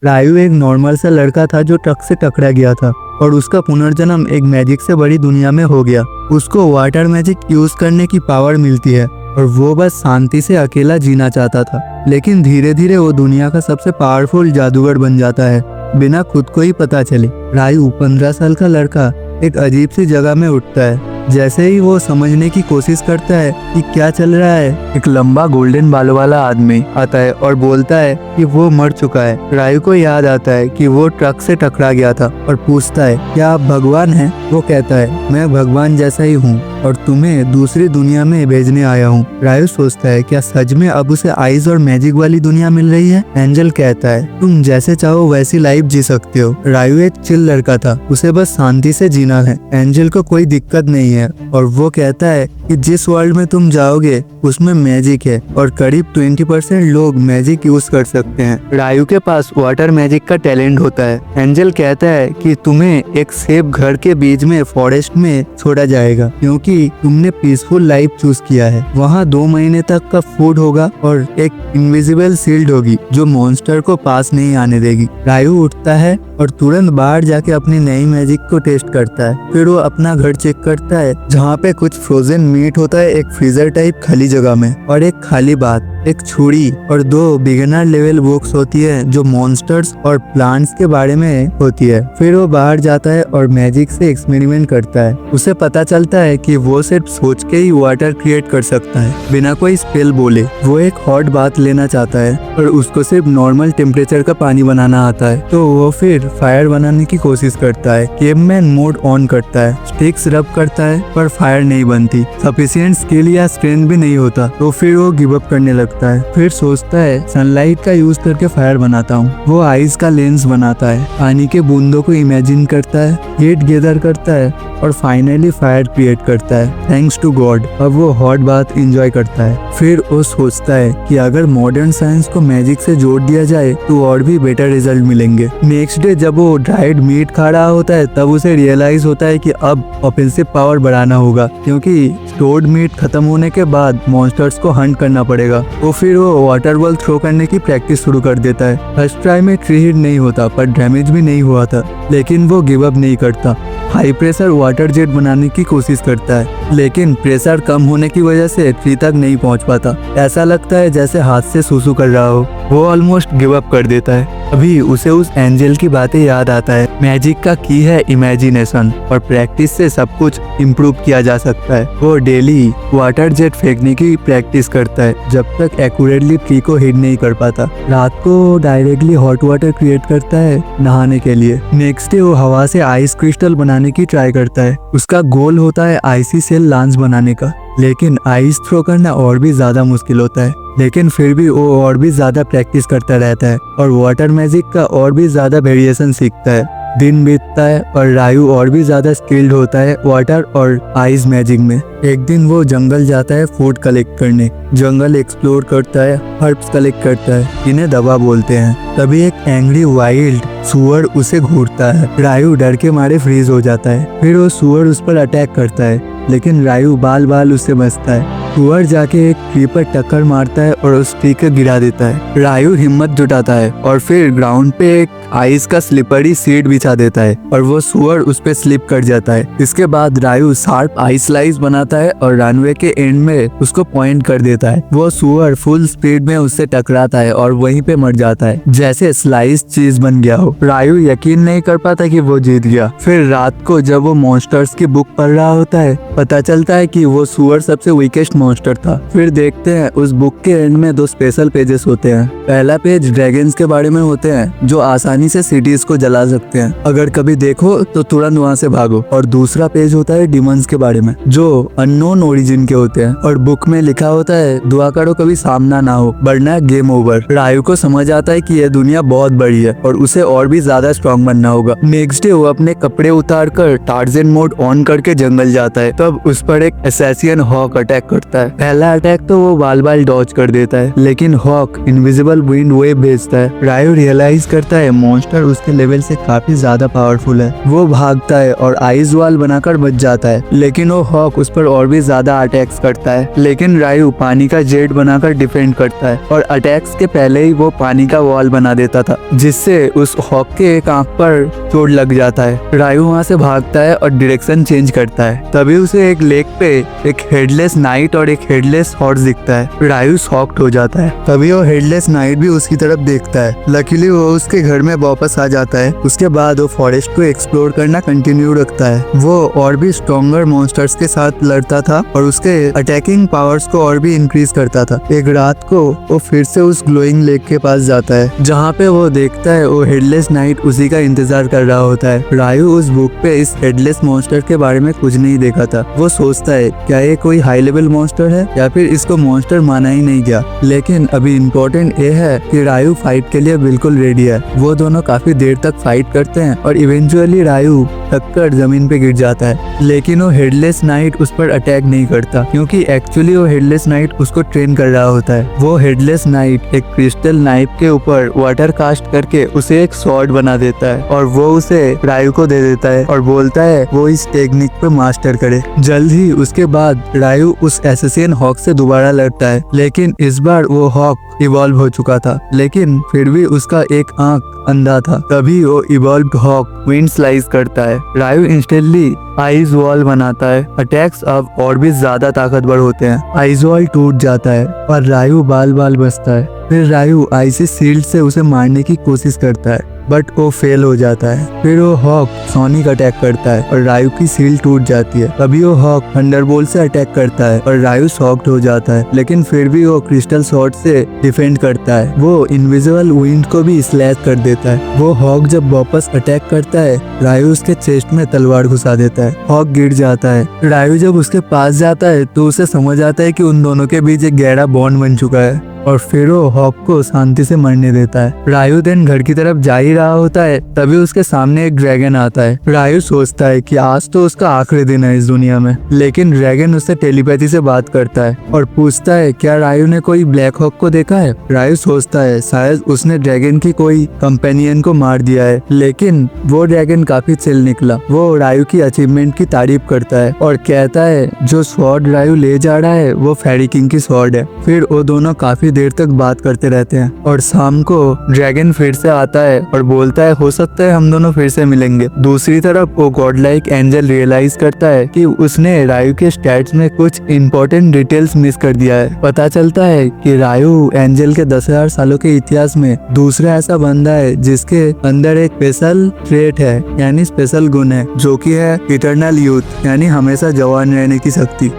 रायू एक नॉर्मल सा लड़का था जो ट्रक से टकरा गया था और उसका पुनर्जन्म एक मैजिक से बड़ी दुनिया में हो गया। उसको वाटर मैजिक यूज करने की पावर मिलती है और वो बस शांति से अकेला जीना चाहता था। लेकिन धीरे धीरे वो दुनिया का सबसे पावरफुल जादूगर बन जाता है बिना खुद को ही पता चले। रायू 15 साल का लड़का एक अजीब सी जगह में उठता है। जैसे ही वो समझने की कोशिश करता है कि क्या चल रहा है, एक लंबा गोल्डन बालों वाला आदमी आता है और बोलता है कि वो मर चुका है। रायू को याद आता है कि वो ट्रक से टकरा गया था और पूछता है क्या आप भगवान हैं? वो कहता है मैं भगवान जैसा ही हूँ और तुम्हें दूसरी दुनिया में भेजने आया हूँ। रायू सोचता है क्या सच में अब उसे आइस और मैजिक वाली दुनिया मिल रही है? एंजल कहता है तुम जैसे चाहो वैसी लाइफ जी सकते हो। रायू एक चिल लड़का था, उसे बस शांति से जीना है। एंजल को कोई दिक्कत नहीं है और वो कहता है कि जिस वर्ल्ड में तुम जाओगे उसमें मैजिक है और करीब 20% लोग मैजिक यूज कर सकते हैं। रायू के पास वाटर मैजिक का टैलेंट होता है। एंजल कहता है कि तुम्हें एक सेफ घर के बीच में फॉरेस्ट में छोड़ा जाएगा क्योंकि तुमने पीसफुल लाइफ चूज किया है। वहाँ 2 महीने तक का फूड होगा और एक इनविजिबल शील्ड होगी जो मॉन्स्टर को पास नहीं आने देगी। रायू उठता है और तुरंत बाहर जाके अपनी नई मैजिक को टेस्ट करता है। फिर वो अपना घर चेक करता है जहाँ पे कुछ फ्रोजन मीट होता है एक फ्रीजर टाइप खाली जगह में और एक खाली बात, एक छुरी और 2 बिगिनर लेवल बुक्स होती है जो मॉन्स्टर्स और प्लांट्स के बारे में होती है। फिर वो बाहर जाता है और मैजिक से एक्सपेरिमेंट करता है। उसे पता चलता है कि वो सिर्फ सोच के ही वाटर क्रिएट कर सकता है बिना कोई स्पेल बोले। वो एक हॉट बाथ लेना चाहता है और उसको सिर्फ नॉर्मल टेम्परेचर का पानी बनाना आता है। तो वो फिर फायर बनाने की कोशिश करता है। केवमैन मोड ऑन करता है, स्टिक्स रब करता है पर फायर नहीं बनती। सफिशिएंट स्किल या स्ट्रेंथ भी नहीं होता तो फिर वो गिव अप करने लगता है। फिर सोचता है सनलाइट का यूज करके फायर बनाता हूँ। वो आइस का लेंस बनाता है, पानी के बूंदों को इमेजिन करता है, हीट गैदर करता है और फाइनली फायर क्रिएट करता है थैंक्स टू गॉड। अब वो हॉट बाथ एंजॉय करता है। फिर वो सोचता है कि अगर मॉडर्न साइंस को मैजिक से जोड़ दिया जाए तो और भी बेटर रिजल्ट मिलेंगे। नेक्स्ट डे जब वो ड्राइड मीट खा रहा होता है तब उसे रियलाइज होता है कि अब ऑफेंसिव पावर बढ़ाना होगा क्योंकि स्टोर्ड मीट खत्म होने के बाद मॉन्स्टर्स को हंट करना पड़ेगा। तो फिर वो वाटर बॉल थ्रो करने की प्रैक्टिस शुरू कर देता है। फर्स्ट ट्राई में ट्री हिट नहीं होता पर डैमेज भी नहीं हुआ था, लेकिन वो गिव अप नहीं करता। हाई प्रेशर वाटर जेट बनाने की कोशिश करता है लेकिन प्रेशर कम होने की वजह से ट्री तक नहीं पहुंच पाता। ऐसा लगता है जैसे हाथ से सूसू कर रहा हो। वो ऑलमोस्ट गिव अप कर देता है। अभी उसे उस एंजल की बातें याद आता है। मैजिक का की है इमेजिनेशन और प्रैक्टिस से सब कुछ इम्प्रूव किया जा सकता है। वो डेली वाटर जेट फेंकने की प्रैक्टिस करता है जब तक एक्यूरेटली ट्री को हिट नहीं कर पाता। रात को डायरेक्टली हॉट वाटर क्रिएट करता है नहाने के लिए। नेक्स्ट डे वो हवा से आइस क्रिस्टल बनाने की ट्राई करता है। उसका गोल होता है आइसी सेल लांच बनाने का, लेकिन आइस थ्रो करना और भी ज्यादा मुश्किल होता है। लेकिन फिर भी वो और भी ज्यादा प्रैक्टिस करता रहता है और वाटर मैजिक का और भी ज्यादा वेरिएशन सीखता है। दिन बीतता है और रायू और भी ज्यादा स्किल्ड होता है वाटर और आइस मैजिक में। एक दिन वो जंगल जाता है फूड कलेक्ट करने। जंगल एक्सप्लोर करता है, हर्ब्स कलेक्ट करता है, इन्हें दवा बोलते हैं। तभी एक एंग्री वाइल्ड सुअर उसे घूरता है। रायू डर के मारे फ्रीज हो जाता है। फिर वो सुअर उस पर अटैक करता है लेकिन रायू बाल बाल उससे बचता है। सुअर जाके एक ट्री पर टक्कर मारता है और उस ट्री को गिरा देता है। रायू हिम्मत जुटाता है और फिर ग्राउंड पे एक आइस का स्लिपरी सीट बिछा देता है और वो सुअर उस पे स्लिप कर जाता है। इसके बाद रायू शार्प आइस स्लाइस बनाता है और रनवे के एंड में उसको पॉइंट कर देता है। वो सुअर फुल स्पीड में उससे टकराता है और वहीं पे मर जाता है जैसे स्लाइस चीज बन गया हो। रायू यकीन नहीं कर पाता कि वो जीत गया। फिर रात को जब वो मॉन्स्टर्स की बुक पढ़ रहा होता है पता चलता है कि वो सुअर सबसे वीकेस्ट मॉन्स्टर था। फिर देखते हैं उस बुक के एंड में 2 स्पेशल पेजेस होते हैं। पहला पेज ड्रैगन्स के बारे में होते हैं जो आसानी से सिटीज को जला सकते हैं, अगर कभी देखो तो तुरंत वहाँ से भागो। और दूसरा पेज होता है डिमंस के बारे में जो अननोन ओरिजिन के होते हैं और बुक में लिखा होता है दुआ करो कभी सामना ना हो वरना गेम ओवर। रायू को समझ आता है कि यह दुनिया बहुत बड़ी है और उसे और भी ज्यादा स्ट्रॉन्ग बनना होगा। नेक्स्ट डे वो अपने कपड़े उतार कर टार्जन मोड ऑन करके जंगल जाता है। तब उस पर एक असैसियन हॉक अटैक करता है। करता है। पहला अटैक तो वो बाल बाल डॉज कर देता है, लेकिन हॉक इनविजिबल विंड वेव भेजता है। रायू रियलाइज करता है मॉन्स्टर उसके लेवल से काफी ज्यादा पावरफुल है। वो भागता है और आइस वॉल बनाकर बच जाता है, लेकिन वो हॉक उस पर और भी ज्यादा अटैक्स करता है। लेकिन रायू पानी का जेट बनाकर डिफेंड करता है और अटैक्स के पहले ही वो पानी का वॉल बना देता था, जिससे उस हॉक के एक आंख पर चोट लग जाता है। रायू वहाँ से भागता है और डायरेक्शन चेंज करता है। तभी उसे एक लेक पे एक हेडलेस नाइट और एक हेडलेस हॉर्स दिखता है। रायू शॉक्ड हो जाता है। तभी वो हेडलेस नाइट भी उसकी तरफ देखता है। लकीली वो उसके घर में वापस आ जाता है। उसके बाद वो फॉरेस्ट को एक्सप्लोर करना कंटिन्यू रखता है। वो और भी स्ट्रॉन्गर मॉन्स्टर्स के साथ लड़ता था और उसके अटैकिंग पावर्स को और भी इंक्रीज करता था। एक रात को वो फिर से उस ग्लोइंग लेक के पास जाता है, जहाँ पे वो देखता है वो हेडलेस नाइट उसी का इंतजार कर रहा होता है। रायू उस बुक पे इस हेडलेस मॉन्स्टर के बारे में कुछ नहीं देखा था। वो सोचता है क्या ये कोई हाई लेवल मॉन्स्टर है या फिर इसको मॉन्स्टर माना ही नहीं गया। लेकिन अभी इम्पोर्टेंट ये है कि रायू फाइट के लिए बिल्कुल रेडी है। वो दोनों काफी देर तक फाइट करते हैं और इवेंचुअली रायू थककर जमीन पे गिर जाता है। लेकिन वो हेडलेस नाइट उस पर अटैक नहीं करता, क्योंकि एक्चुअली वो हेडलेस नाइट उसको ट्रेन कर रहा होता है। वो हेडलेस नाइट एक क्रिस्टल नाइफ के ऊपर वाटर कास्ट करके उसे एक स्वॉर्ड बना देता है और वो उसे रायू को दे देता है और बोलता है वो इस टेक्निक पे मास्टर करे। जल्द ही उसके बाद रायू उस एसेसियन हॉक से दोबारा लड़ता है, लेकिन इस बार वो हॉक इवॉल्व हो चुका था, लेकिन फिर भी उसका एक आंख अंधा था। तभी वो इवॉल्व्ड हॉक विंड स्लाइस करता है। रायू इंस्टेंटली आइस वॉल बनाता है। अटैक्स अब और भी ज्यादा ताकतवर होते हैं। आइस वॉल टूट जाता है और रायू बाल बाल बचता है। फिर रायू आइसी शील्ड से उसे मारने की कोशिश करता है, बट वो फेल हो जाता है। फिर वो हॉक सोनिक अटैक करता है और रायू की शील्ड टूट जाती है। तभी वो हॉक थंडरबोल्ट से अटैक करता है और रायू शॉक्ड हो जाता है, लेकिन फिर भी वो क्रिस्टल स्वॉर्ड से डिफेंड करता है। वो इनविजिबल विंड को भी स्लैश कर देता है। वो हॉक जब वापस अटैक करता है, रायू उसके चेस्ट में तलवार घुसा देता है। हॉक गिर जाता है। रायू जब उसके पास जाता है तो उसे समझ आता है कि उन दोनों के बीच एक गहरा बॉन्ड बन चुका है और फिर वो हॉक को शांति से मरने देता है। रायू देन घर की तरफ जा ही रहा होता है, तभी उसके सामने एक ड्रैगन आता है। रायू सोचता है कि आज तो उसका आखिरी दिन है इस दुनिया में, लेकिन ड्रैगन उससे टेलीपैथी से बात करता है और पूछता है क्या रायू ने कोई ब्लैक हॉक को देखा है। रायू सोचता है शायद उसने ड्रैगन की कोई कंपेनियन को मार दिया है, लेकिन वो ड्रैगन काफी चिल निकला। वो रायू की अचीवमेंट की तारीफ करता है और कहता है जो स्वॉर्ड रायू ले जा रहा है वो फेरी किंग की स्वॉर्ड है। फिर वो दोनों काफी देर तक बात करते रहते हैं और शाम को ड्रैगन फिर से आता है और बोलता है हो सकता है हम दोनों फिर से मिलेंगे। दूसरी तरफ वो गॉड लाइक एंजल रियलाइज करता है कि उसने रायू के स्टैट्स में कुछ इंपॉर्टेंट डिटेल्स मिस कर दिया है। पता चलता है कि रायू एंजल के 10,000 सालों के इतिहास में दूसरा ऐसा बंदा है जिसके अंदर एक स्पेशल ट्रेट है, यानी स्पेशल गुण है, जो कि है इटर्नल यूथ, यानी हमेशा जवान रहने की शक्ति।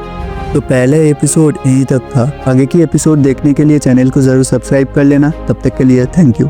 तो पहले एपिसोड यहीं तक था। आगे की एपिसोड देखने के लिए चैनल को जरूर सब्सक्राइब कर लेना। तब तक के लिए थैंक यू।